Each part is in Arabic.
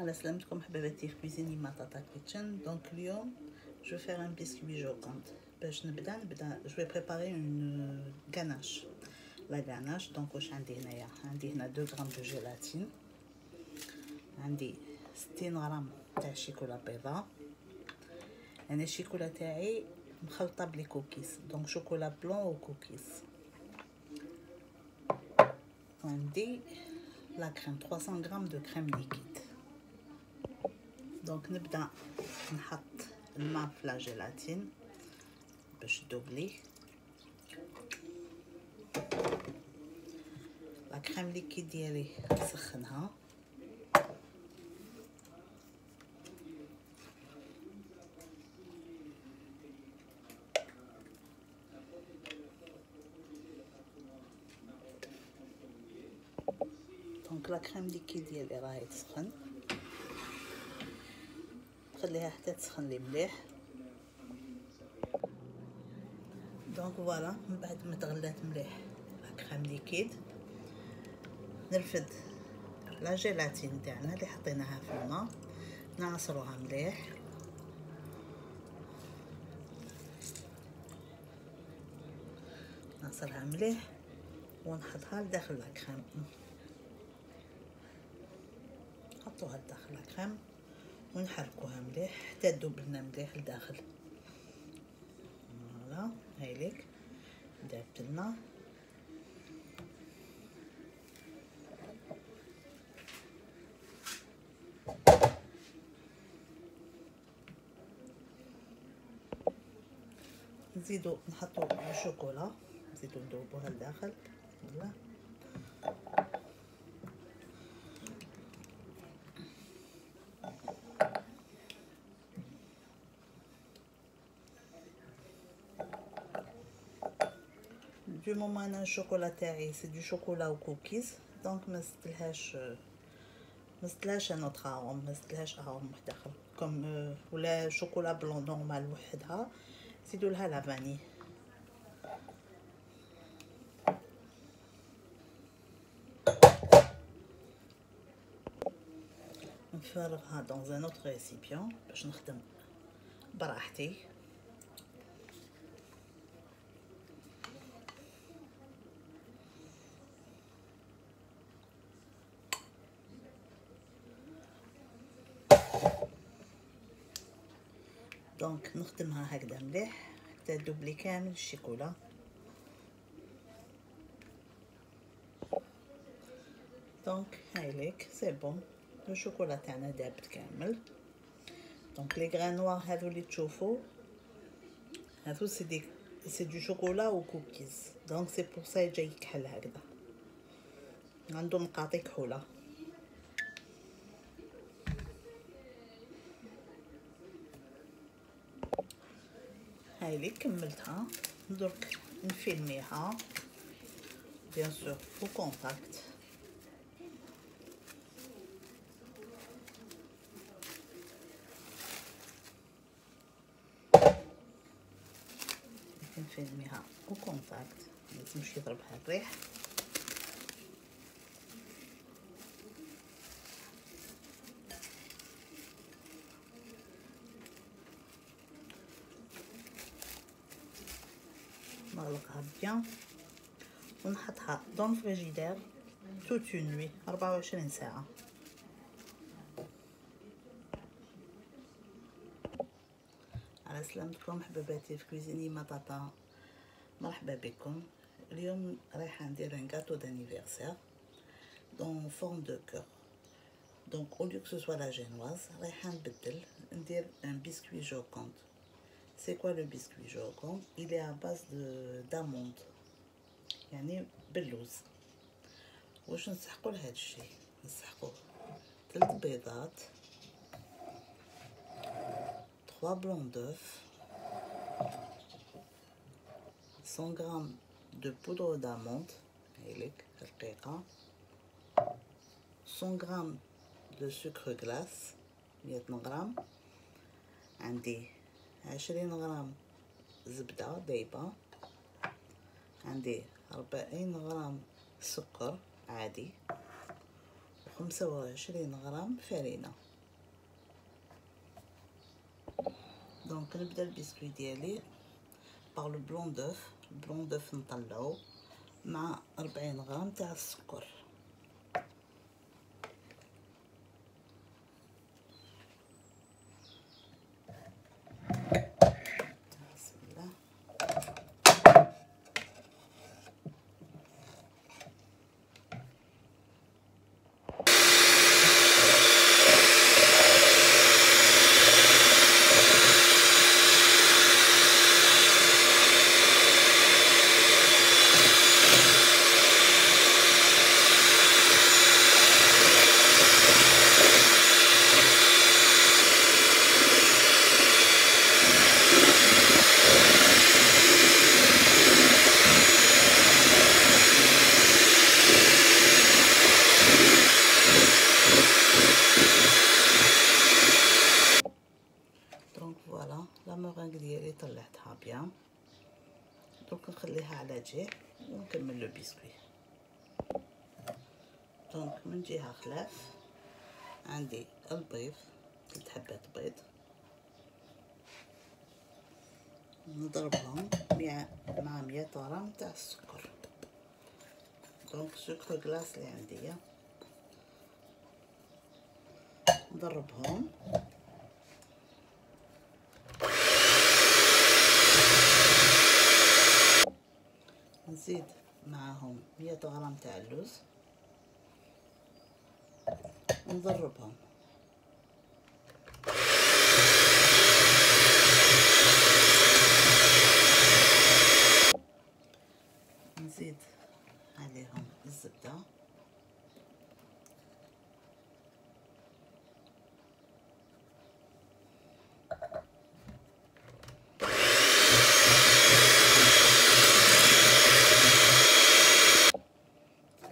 على سلامتكم حباباتي في كويزيني مع تاتا كيتشن. دونك اليوم جو فير ان بيسكوي جوكونت. باش نبدا جو في بريباري اون غاناش. لا غاناش دونك واش عندي هنايا؟ عندي هنا 2 غرام دو جيلاتين، عندي 60 غرام تاع الشيكولا بيضاء. انا الشيكولا تاعي مخلطه بلي كوكيز، دونك شوكولا بلون و كوكيز. عندي لا كريم 300 غرام دو كريم ليكيد. دونك نبدا نحط الماء في لا جيلاتين باش دوبلي. لا كريم ليكيد ديالي نسخنها، دونك لا كريم ليكيد ديالي راهي تسخن، نخليها حتى تسخن لي مليح. دونك فوالا من بعد ما تغلات مليح لا كريم ليكيد نرفد لا جيلاتين تاعنا اللي حطيناها في الماء، نعصروها مليح. نعصرها مليح ونحطها لداخل لا كريم، نحطوها لداخل لا كريم ونحركوها مليح حتى تذوب لنا مليح لداخل. فوالا هايليك ذابت لنا. نزيدو نحطو الشوكولا، نزيدو نذوبوها لداخل. فوالا دو مومون انا الشوكولا تاعي سي دو شوكولا و كوكيز، دونك ما زدتلهاش ان اوتر اروم، ما زدتلهاش اروم واحد اخر كوم ولا شوكولا بلون نورمال وحدها. زيدوا لها لا فاني. نفرغها دون ان اوتر ريسيبيون باش نخدم براحتي. دونك نخدمها هكذا مليح حتى تذوب لي كامل الشيكولا. دونك هايليك سي بون، لو شوكولا تاعنا دابت كامل. دونك لي غران نوار هذو اللي تشوفوا هذو سي دو شوكولا و كوكيز، دونك سي بور سا جاي كحل هكذا، عنده نقاطي كحوله. هايلي كملتها. درك نفيلميها بيان سور او كونتاكت. نفيلميها او كونتاكت، ملازمش يضربها الريح. نغلقها بيان ونحطها دون الفريجيدير توت اون نوي 24 ساعه. على سلامتكم حباباتي في كويزيني مطاطا، مرحبا بكم. اليوم رايحه ندير ان غاتو دانيفرسير دون فورم دو كور. دونك او ليو كو سوسوا لا جينواز رايحه نبدل ندير ان بيسكوي جوكونت. C'est quoi le biscuit جوكونت؟ Il est à base d'amande، يعني باللوز. واش نسحقو لهذا الشيء؟ نسحقو 3 بيضات، 3 بلون دوف، 100 غرام دو بودر d'amande هايليك رقيقه، 100 غرام دو سكر غلاس 100 غرام، عندي 20 غرام زبدة دايبة، عندي 40 غرام سكر عادي، و25 غرام فرينة. دونك نبدا البسكوي ديالي باغ لو بلون دوف. البلون دوف نطلعو مع 40 غرام تاع السكر. بسم الله. دونك فوالا لا مورينغ ديالي طلعتها بيان. دونك نخليها على جهه ونكمل لو بسكوي. دونك من جهه خلاف عندي البيض 3 حبات بيض نضربهم مع 100 غرام تاع السكر. دونك سكر كلاص اللي عندي نضربهم نزيد معاهم 100 غرام تاع اللوز ونضربهم. نزيد عليهم الزبدة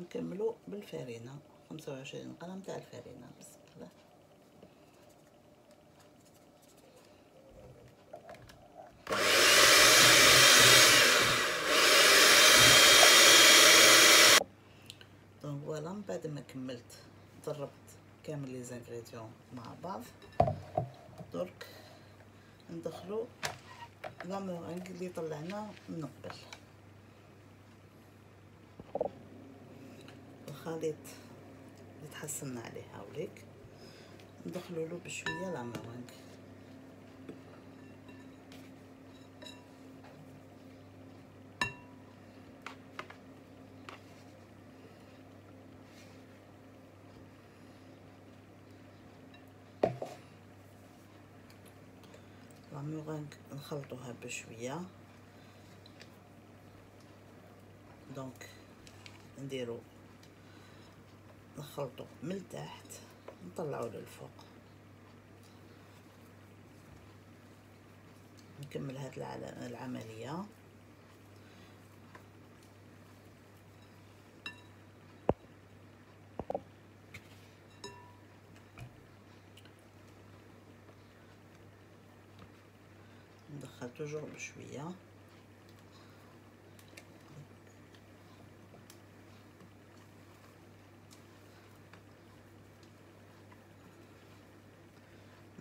نكملو بالفارينة 25 غرام تاع الفارينة. بسم الله. دونك فوالا من بعد ما كملت ضربت كامل لي زانغريديون مع بعض. درك ندخلو لا مورينغ اللي طلعنا من قبل. الخليط اللي تحصلنا عليه هاوليك ندخلو له بشويه لا مورينغ. لا مورينغ نخلطوها بشويه. دونك نديرو نخلطو من التحت نطلعو للفوق. نكمل هاد العمليه. ندخل توجور بشويه.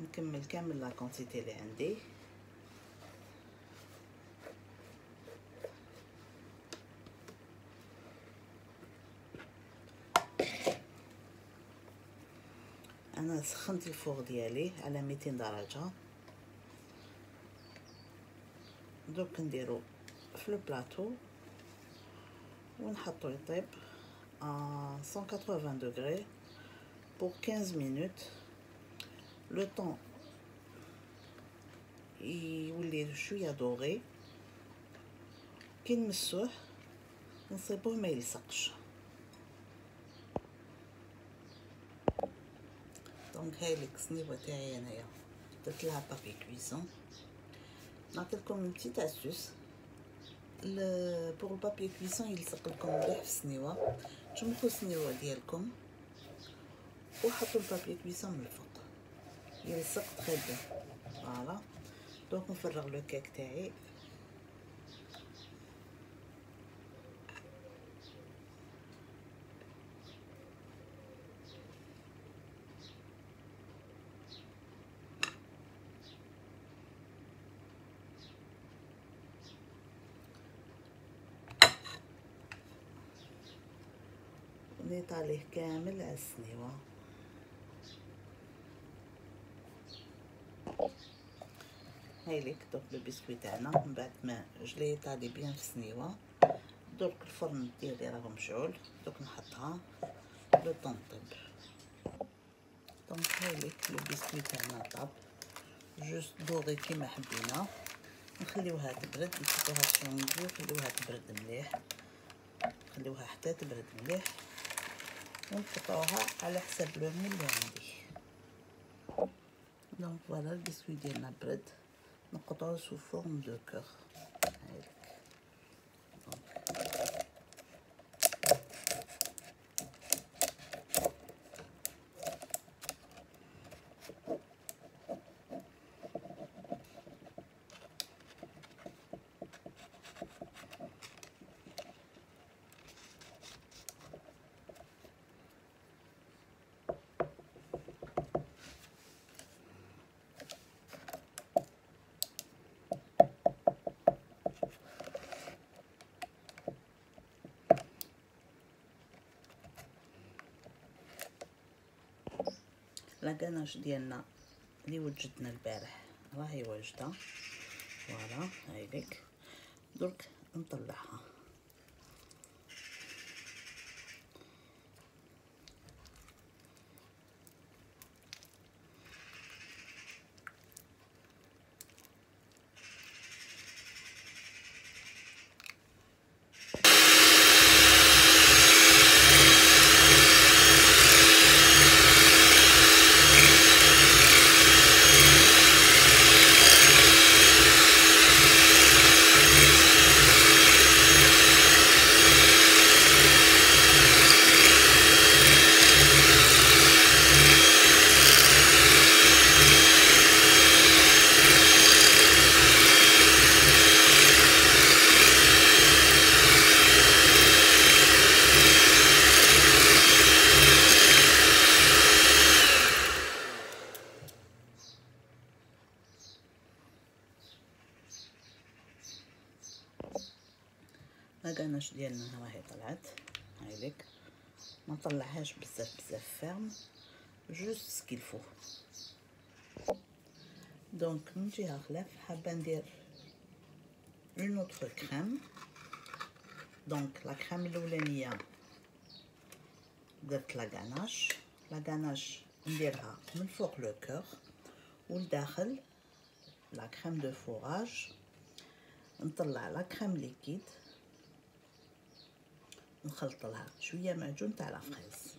نكمل كامل لا كونتيتي اللي عندي. انا سخنت الفوغ ديالي على 200 درجه. دوك نديرو في البلاطو ونحطو يطيب 180 دوغري pour 15 minutes. لو طون يولي شويه دوغي. كي نمسوه نصيبوه ما يلصقش. دونك هاي الكسنيبه تاعي انايا درت لها بابي كويسون. نعطيكم من بتيت اسوس بور البابي كويسون يلصق لكم مليح في السنيوه. تشمخوا السنيوه ديالكم وحطوا البابي كويسون من الفوق يلصق تري بيان. فوالا دونك نفرغ لو كيك تاعي. جليت عليه كامل على السنيوة. هايليك دوك لو بسكوي تاعنا من بعد ما جليت عليه بيان في السنيوة. درك الفرن ديالي راه مشعول، دوك نحطها لو طون طيب. دونك هايليك لو بسكوي تاعنا طاب جوست دوغي كيما حبينا. نخليوها تبرد، نحطوها في شونجو نخليوها تبرد مليح، نخليوها حتى تبرد مليح ونقطعوها على حسب لون اللي عندي. دونك فوالا البسكوي ديالنا برد، نقطعوه سو فورم دو كور. هايليك لاكاناش ديالنا اللي وجدنا البارح راهي واجده. فوالا هايليك درك نطلعها. لاكاناش ديالنا راهي طلعت. هايليك ما نطلعهاش بزاف فيرم، جوست سكيل فو. دونك من جهه خلاف حابه ندير اون اوتر كريم. دونك لا كريم الاولانيه درت لاكاناش نديرها من فوق لو كور، والداخل لا كريم دو فوراج. نطلع لا كريم ليكيد نخلط لها شويه معجون تاع لا فريز.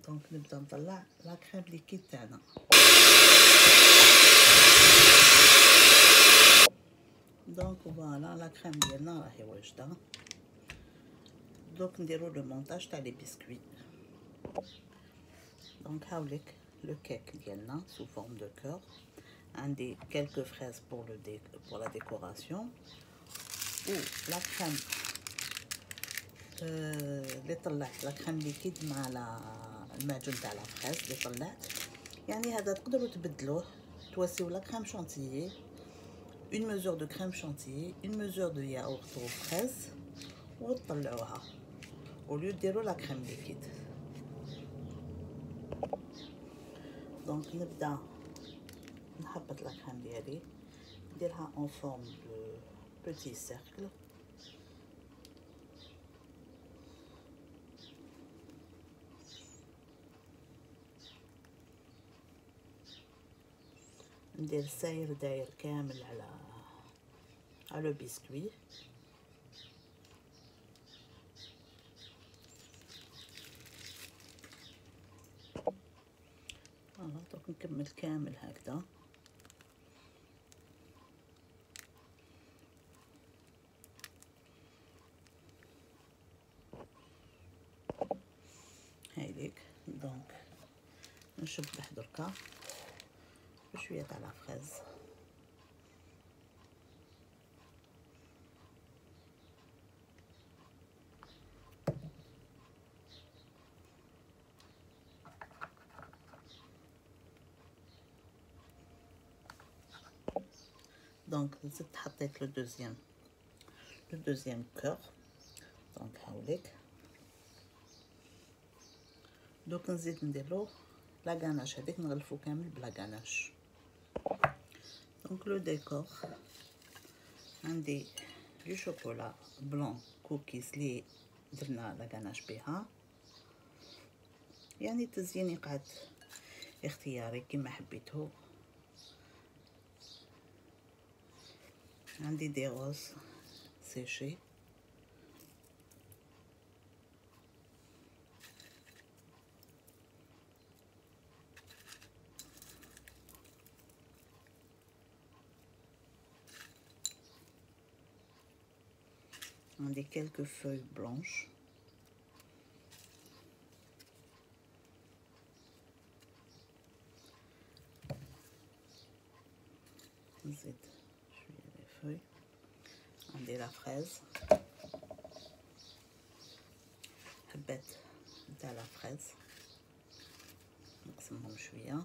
دونك نبدا نطلع لا كريم ليكيد تاعنا. دونك فوالا لا كريم ديالنا راهي واجده. دوك نديرو لو مونتاج تاع لي بسكوي. دونك هاوليك لو كيك ديالنا سو فورم دو كور. عندي quelques fraises pour la décoration و لا كريم اللي طلعت لا كريم ليكيد مع المعجون تاع لا فريز اللي طلعت. يعني هذا تقدروا تبدلوه، توسيو لا كريم شانتيي، une mesure de crème chantilly, une mesure de yaourt aux fraises وتطلعوها au lieu ديروا لا كريم ليكيد. دونك نبدا نحبط لا كريم ديالي، نديرها en forme de petit cercle. ندير ساير داير كامل على لو بسكوي. فوالا دوك نكمل كامل هكذا. هايليك دونك نشبح دركا بشويه تاع لا فريز. دونك زدت حطيت لو le deuxième cœur. Donc هاوليك دوك نزيد نديرو لا غاناش هذيك نغلفو كامل بلا غاناش. دونك لو ديكور عندي دو شوكولا بلون كوكيز لي درنا لا غاناش بها، يعني التزيين يقعد اختياري كما حبيتو. عندي دي روز séché. On a quelques feuilles blanches. نزيد شوية les feuilles. عندي la fraise. حبات نتاع la fraise. نقسمهم شوية.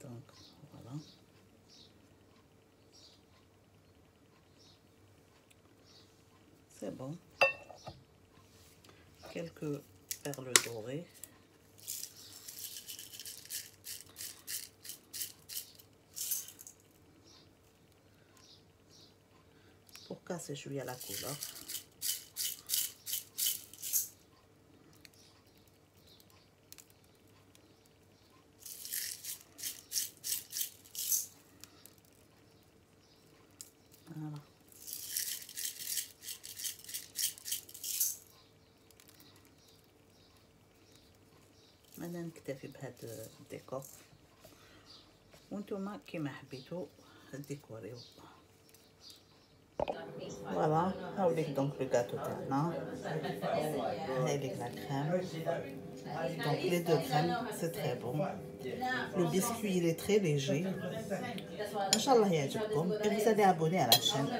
Donc voilà. C'est bon. Quelques perles dorées. Pour casser شوية la couleur. Voilà. أنا نكتفي بهذا الديكور، وانتوما كيما حبيتو ديكوريو. فوالا هاوليك دونك لو غاتو تاعنا، هايليك لا كريم. Donc les deux crèmes, c'est très bon. Le biscuit, il est très léger. Inch'Allah, et vous allez abonner à la chaîne.